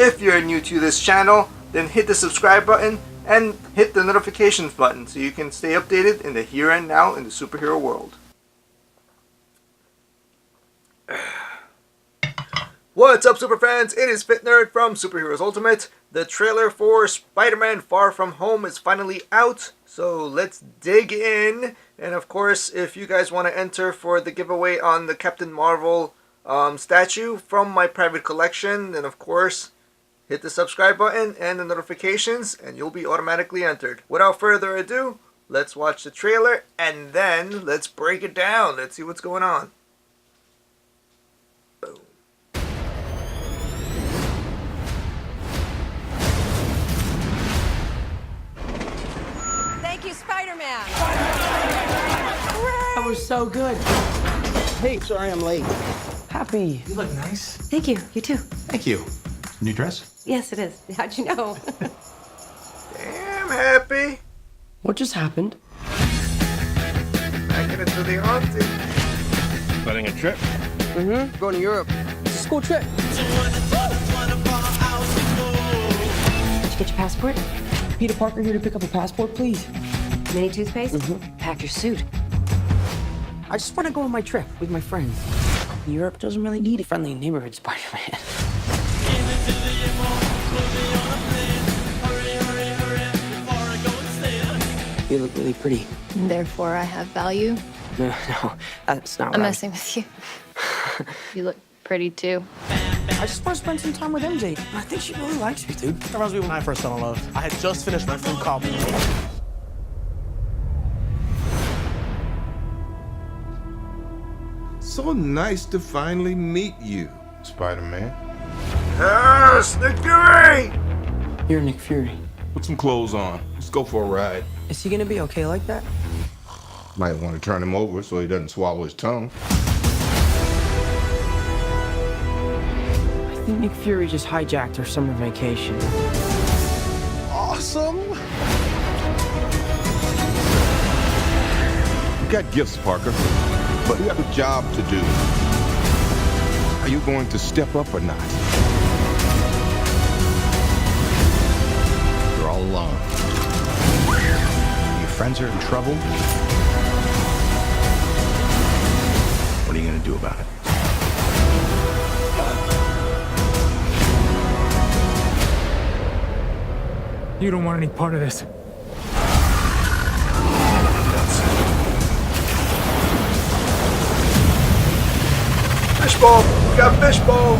If you're new to this channel, then hit the subscribe button and hit the notifications button so you can stay updated in the here and now in the superhero world. What's up, super fans? It is Fit Nerd from Superheroes Ultimate. The trailer for Spider-Man Far From Home is finally out, so let's dig in. And of course, if you guys want to enter for the giveaway on the Captain Marvel statue from my private collection, then of course, hit the subscribe button and the notifications and you'll be automatically entered. Without further ado, let's watch the trailer and then let's break it down. Let's see what's going on. Boom. Thank you, Spider-Man. That was so good. Hey, sorry I'm late. Happy. You look nice. Thank you. You too. Thank you. New dress? Yes, it is. How'd you know? Damn happy. What just happened? Back into the haunted. Planning a trip? Mm-hmm. Going to Europe. It's a school trip. Did you get your passport? Peter Parker here to pick up a passport, please. Mini toothpaste? Mm-hmm. Pack your suit. I just want to go on my trip with my friends. Europe doesn't really need a friendly neighborhood Spider-Man. You look really pretty. Therefore, I have value. No, that's not I'm right. messing with you. You look pretty too. I just want to spend some time with MJ. I think she really likes me, dude. That reminds me when I first fell in love. I had just finished my food copy. So nice to finally meet you, Spider-Man. Yes, Nick Fury! You're Nick Fury. Put some clothes on. Let's go for a ride. Is he gonna be okay like that? Might want to turn him over so he doesn't swallow his tongue. I think Nick Fury just hijacked our summer vacation. Awesome! You got gifts, Parker, but you have a job to do. Are you going to step up or not? You're all alone. Your friends are in trouble. What are you gonna do about it? You don't want any part of this. Fishbowl! We got fishbowl!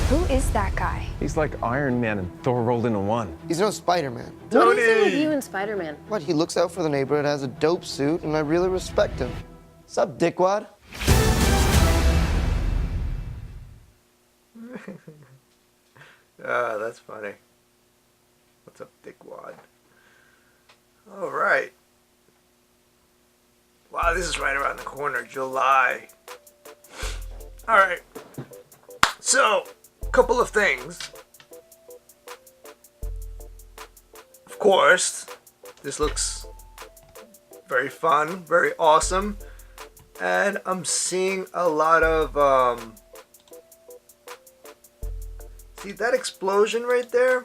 Who is that guy? He's like Iron Man and Thor rolled into one. He's no Spider-Man. What is it with Tony! you and Spider-Man? What, he looks out for the neighborhood, has a dope suit, and I really respect him. What's up, dickwad? That's funny. What's up, dickwad? All right. Wow, this is right around the corner, July. All right. So, a couple of things. Of course, this looks very fun, very awesome, and I'm seeing a lot of see that explosion right there?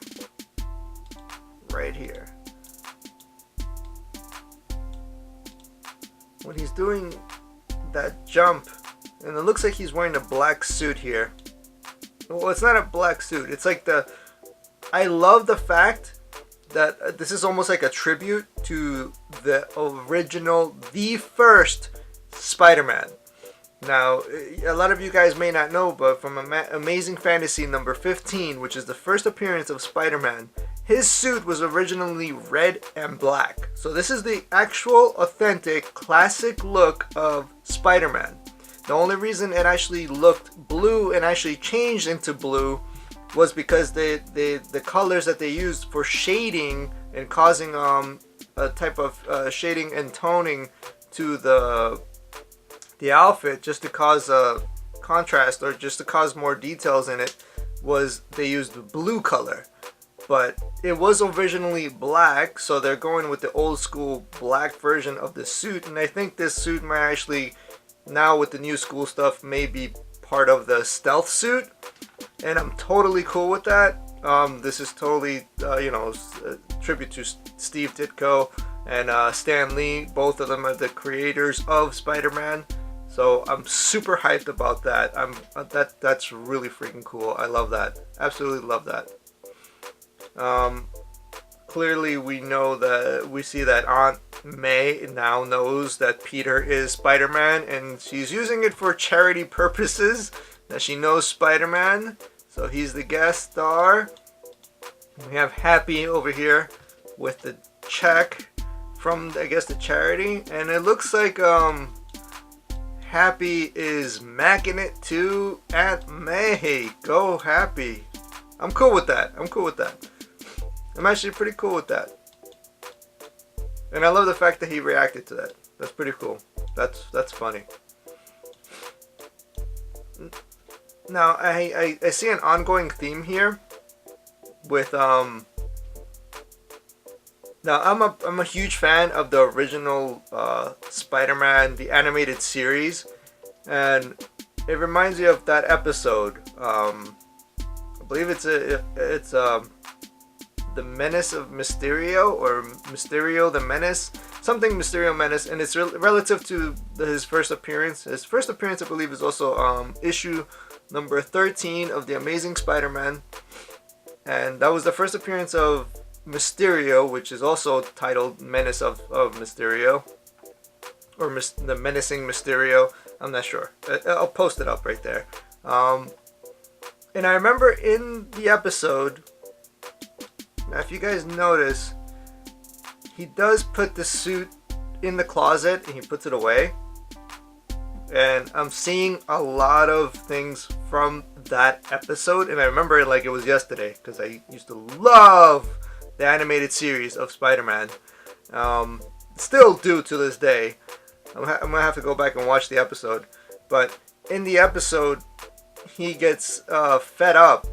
Right here. When he's doing that jump, and it looks like he's wearing a black suit here. Well, it's not a black suit. It's like I love the fact that this is almost like a tribute to the original, the first Spider-Man. Now, a lot of you guys may not know, but from Amazing Fantasy number 15, which is the first appearance of Spider-Man, his suit was originally red and black. So this is the actual, authentic, classic look of Spider-Man. The only reason it actually looked blue and actually changed into blue was because the colors that they used for shading and causing a type of shading and toning to the outfit, just to cause a contrast or just to cause more details in it, was they used the blue color. But it was originally black, so they're going with the old school black version of the suit, and I think this suit might actually, now with the new school stuff, may be part of the stealth suit, and I'm totally cool with that. This is totally, you know, a tribute to Steve Ditko and Stan Lee. Both of them are the creators of Spider-Man, so I'm super hyped about that. That's really freaking cool. I love that. Absolutely love that. Clearly we see that Aunt May now knows that Peter is Spider-Man, and she's using it for charity purposes, that she knows Spider-Man, so he's the guest star. We have Happy over here with the check from, I guess, the charity, and it looks like Happy is macking it to Aunt May. Go Happy. I'm cool with that. I'm actually pretty cool with that. And I love the fact that he reacted to that. That's pretty cool. That's funny. Now I see an ongoing theme here with now I'm a huge fan of the original Spider-Man, the animated series, and it reminds me of that episode. I believe it's the Menace of Mysterio, or Mysterio the Menace, something Mysterio Menace, and it's relative to his first appearance. His first appearance, I believe, is also issue number 13 of the Amazing Spider-Man, and that was the first appearance of Mysterio, which is also titled Menace of Mysterio, or the Menacing Mysterio. I'm not sure. I'll post it up right there. And I remember in the episode, now if you guys notice, he does put the suit in the closet and he puts it away. And I'm seeing a lot of things from that episode, and I remember it like it was yesterday, because I used to love the animated series of Spider-Man. Still do to this day. I'm gonna have to go back and watch the episode. But in the episode, he gets fed up.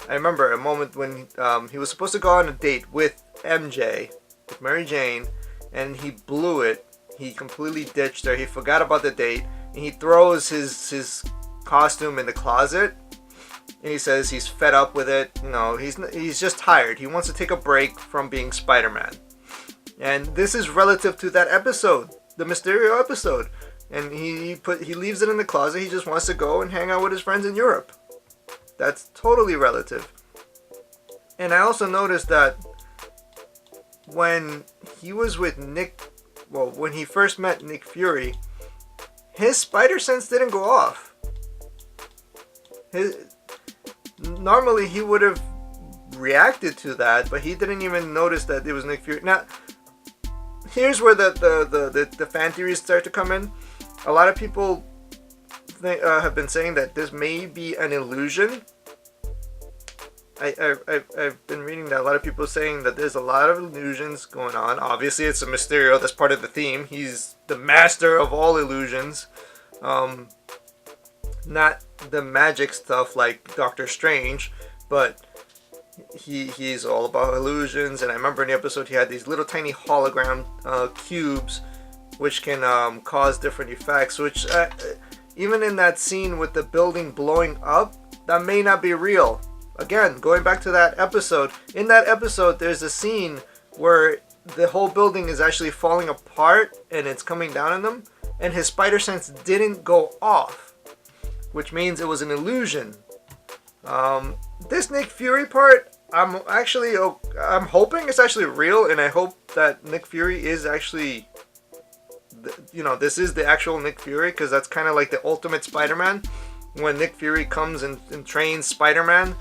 I remember a moment when he was supposed to go on a date with MJ, with Mary Jane, and he blew it. He completely ditched her. He forgot about the date, and he throws his costume in the closet. And he says he's fed up with it. You know, he's just tired. He wants to take a break from being Spider-Man. And this is relative to that episode, the Mysterio episode. And he leaves it in the closet. He just wants to go and hang out with his friends in Europe. That's totally relative. And I also noticed that when he was with when he first met Nick Fury, his spider sense didn't go off. Normally he would have reacted to that, but he didn't even notice that it was Nick Fury. Now, here's where the fan theories start to come in. A lot of people have been saying that this may be an illusion. I've been reading that a lot of people are saying that there's a lot of illusions going on. Obviously, it's a Mysterio. That's part of the theme. He's the master of all illusions. Not the magic stuff like Doctor Strange, but he's all about illusions. And I remember in the episode he had these little tiny hologram cubes, which can cause different effects. Which even in that scene with the building blowing up, that may not be real. Again, going back to that episode, in that episode there's a scene where the whole building is actually falling apart and it's coming down on them, and his spider sense didn't go off, which means it was an illusion. This Nick Fury part, I'm hoping it's actually real, and I hope that Nick Fury is actually, this is the actual Nick Fury, because that's kind of like the ultimate Spider-Man, when Nick Fury comes and trains Spider-Man,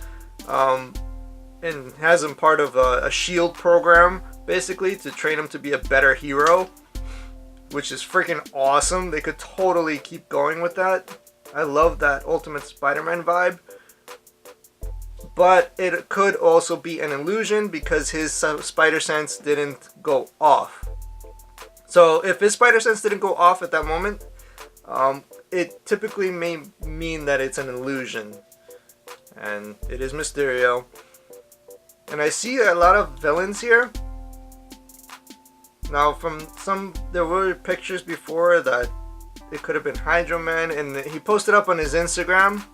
and has him part of a SHIELD program, basically, to train him to be a better hero, which is freaking awesome. They could totally keep going with that. I love that Ultimate Spider-Man vibe. But it could also be an illusion because his spider sense didn't go off. So if his spider sense didn't go off at that moment, it typically may mean that it's an illusion. And it is Mysterio. And I see a lot of villains here. Now, there were pictures before that it could have been Hydro Man, and he posted up on his Instagram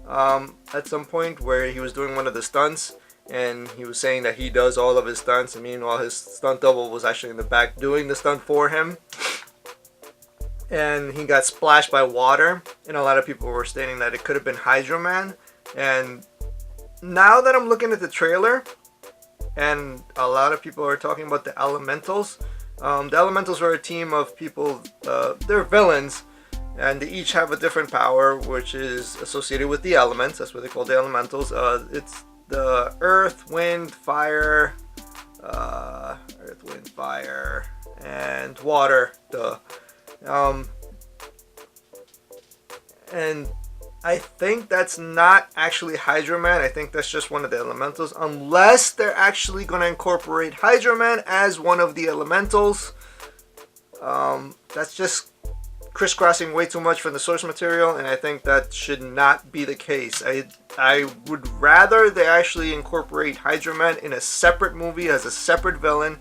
at some point where he was doing one of the stunts, and he was saying that he does all of his stunts, and meanwhile his stunt double was actually in the back doing the stunt for him. And he got splashed by water, and a lot of people were stating that it could have been Hydro Man. And now that I'm looking at the trailer, and a lot of people are talking about the Elementals. The Elementals were a team of people, they're villains, and they each have a different power, which is associated with the elements. That's what they call the Elementals. It's the Earth, Wind, Fire, and Water. And I think that's not actually Hydro Man. I think that's just one of the Elementals, unless they're actually going to incorporate Hydro Man as one of the Elementals. That's just crisscrossing way too much from the source material, and I think that should not be the case. I would rather they actually incorporate Hydro Man in a separate movie as a separate villain.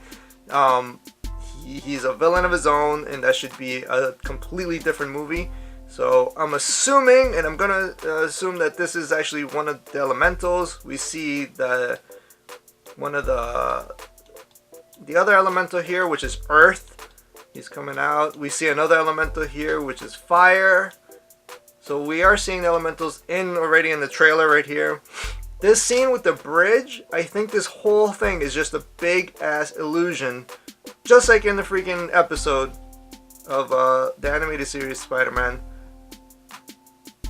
He's a villain of his own, and that should be a completely different movie. So I'm assuming, and I'm gonna assume that this is actually one of the Elementals. We see one of the other Elemental here, which is Earth. He's coming out. We see another Elemental here, which is Fire. So we are seeing the Elementals already in the trailer right here. This scene with the bridge, I think this whole thing is just a big ass illusion, just like in the freaking episode of the animated series Spider-Man.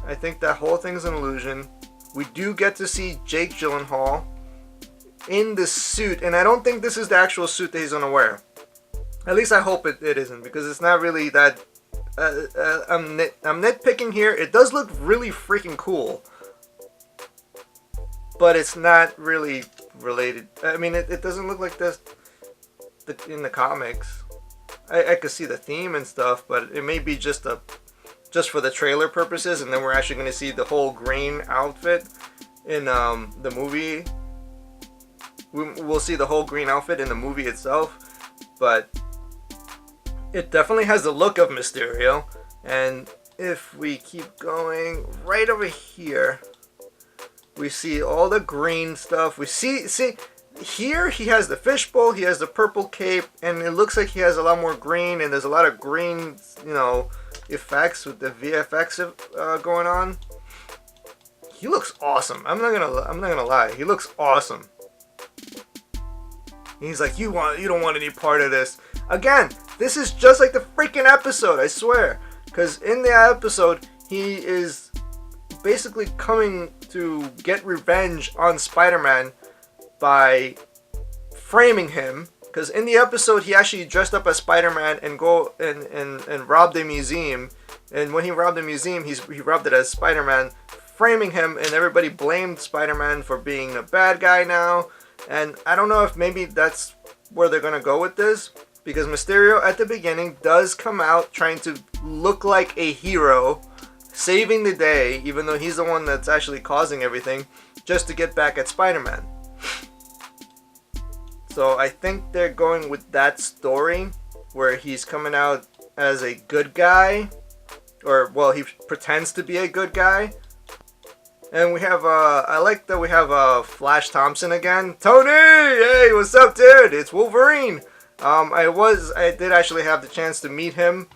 I think that whole thing's an illusion. We do get to see Jake Gyllenhaal in this suit, and I don't think this is the actual suit that he's gonna wear. At least I hope it isn't, because it's not really that. I'm nitpicking here. It does look really freaking cool, but it's not really related. I mean, it doesn't look like this in the comics. I could see the theme and stuff, but it may be just for the trailer purposes, and then we're actually going to see the whole green outfit in the movie. We'll see the whole green outfit in the movie itself, but it definitely has the look of Mysterio. And if we keep going right over here, we see all the green stuff. We see here he has the fishbowl, he has the purple cape, and it looks like he has a lot more green, and there's a lot of green, effects with the VFX going on. He looks awesome. I'm not gonna lie. He looks awesome. He's like, you don't want any part of this. Again, this is just like the freaking episode, I swear. Because in the episode, he is basically coming to get revenge on Spider-Man by framing him. Because in the episode, he actually dressed up as Spider-Man and go and robbed a museum. And when he robbed the museum, he robbed it as Spider-Man, framing him, and everybody blamed Spider-Man for being a bad guy now. And I don't know if maybe that's where they're going to go with this, because Mysterio at the beginning does come out trying to look like a hero, saving the day, even though he's the one that's actually causing everything, just to get back at Spider-Man. So I think they're going with that story, where he's coming out as a good guy, or well, he pretends to be a good guy. And we have I like that we have Flash Thompson again. Tony, hey, what's up, dude? It's Wolverine. I did actually have the chance to meet him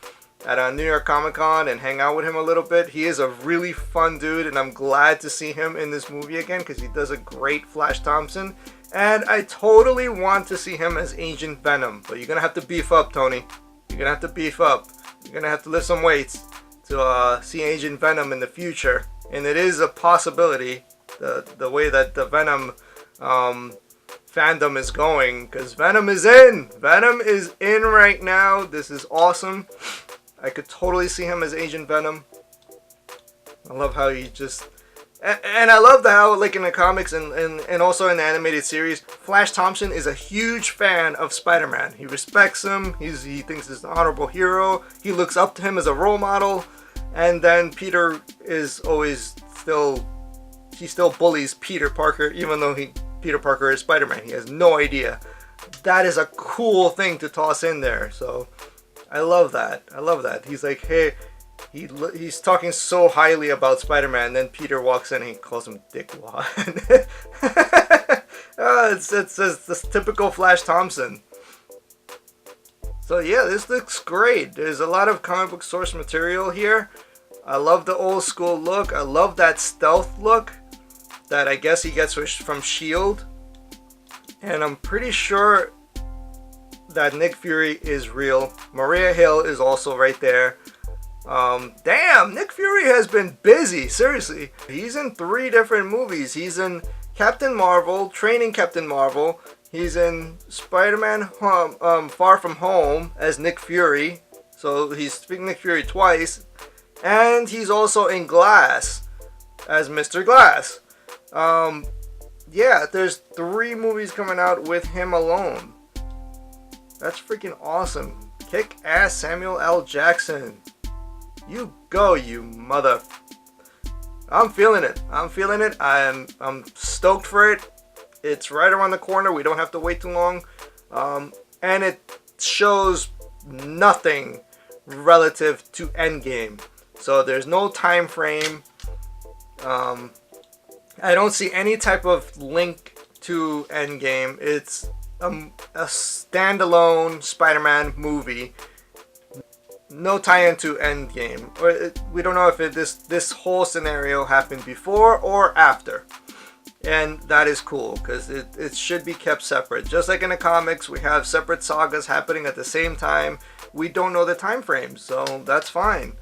at New York Comic Con and hang out with him a little bit. He is a really fun dude, and I'm glad to see him in this movie again, because he does a great Flash Thompson. And I totally want to see him as Agent Venom, but you're gonna have to beef up, Tony. You're gonna have to beef up. You're gonna have to lift some weights to see Agent Venom in the future. And it is a possibility, the way that the Venom fandom is going, because Venom is in right now. This is awesome. I could totally see him as Agent Venom. I love how he just, and I love how, like in the comics and also in the animated series, Flash Thompson is a huge fan of Spider-Man. He respects him. He thinks he's an honorable hero. He looks up to him as a role model. And then Peter is always he still bullies Peter Parker, even though Peter Parker is Spider-Man. He has no idea. That is a cool thing to toss in there. So I love that. I love that. He's like, hey, he's talking so highly about Spider-Man. Then Peter walks in and he calls him Dickwad. It's this typical Flash Thompson. So yeah, this looks great. There's a lot of comic book source material here. I love the old school look. I love that stealth look that I guess he gets from S.H.I.E.L.D. And I'm pretty sure that Nick Fury is real. Maria Hill is also right there. Damn, Nick Fury has been busy. Seriously. He's in 3 different movies. He's in Captain Marvel, Training Captain Marvel. He's in Spider-Man Far From Home as Nick Fury. So he's speaking Nick Fury twice. And he's also in Glass as Mr. Glass. Yeah, there's 3 movies coming out with him alone. That's freaking awesome. Kick ass Samuel L. Jackson. You go, you mother. I'm feeling it. I'm feeling it. I'm stoked for it. It's right around the corner. We don't have to wait too long. And it shows nothing relative to Endgame. So there's no time frame. I don't see any type of link to Endgame. It's a standalone Spider-Man movie. No tie-in to Endgame. We don't know if this whole scenario happened before or after. And that is cool because it should be kept separate. Just like in the comics, we have separate sagas happening at the same time. We don't know the time frames, so that's fine.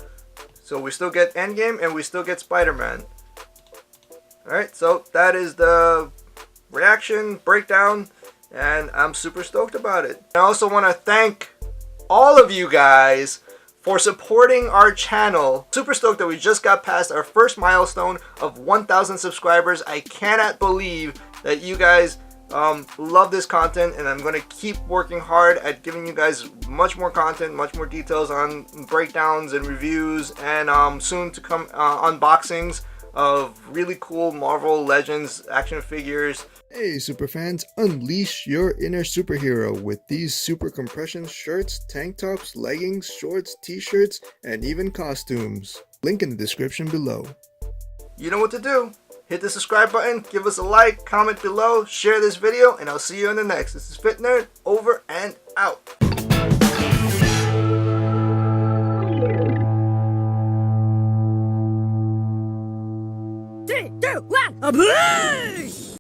So we still get Endgame and we still get Spider-Man. Alright, so that is the reaction, breakdown, and I'm super stoked about it. I also want to thank all of you guys for supporting our channel. Super stoked that we just got past our first milestone of 1,000 subscribers. I cannot believe that you guys love this content, and I'm going to keep working hard at giving you guys much more content, much more details on breakdowns and reviews, and soon to come unboxings of really cool Marvel Legends action figures. Hey superfans, unleash your inner superhero with these super compression shirts, tank tops, leggings, shorts, t-shirts, and even costumes. Link in the description below. You know what to do. Hit the subscribe button, give us a like, comment below, share this video, and I'll see you in the next. This is Fit Nerd, over and out. 3, 2, 1, a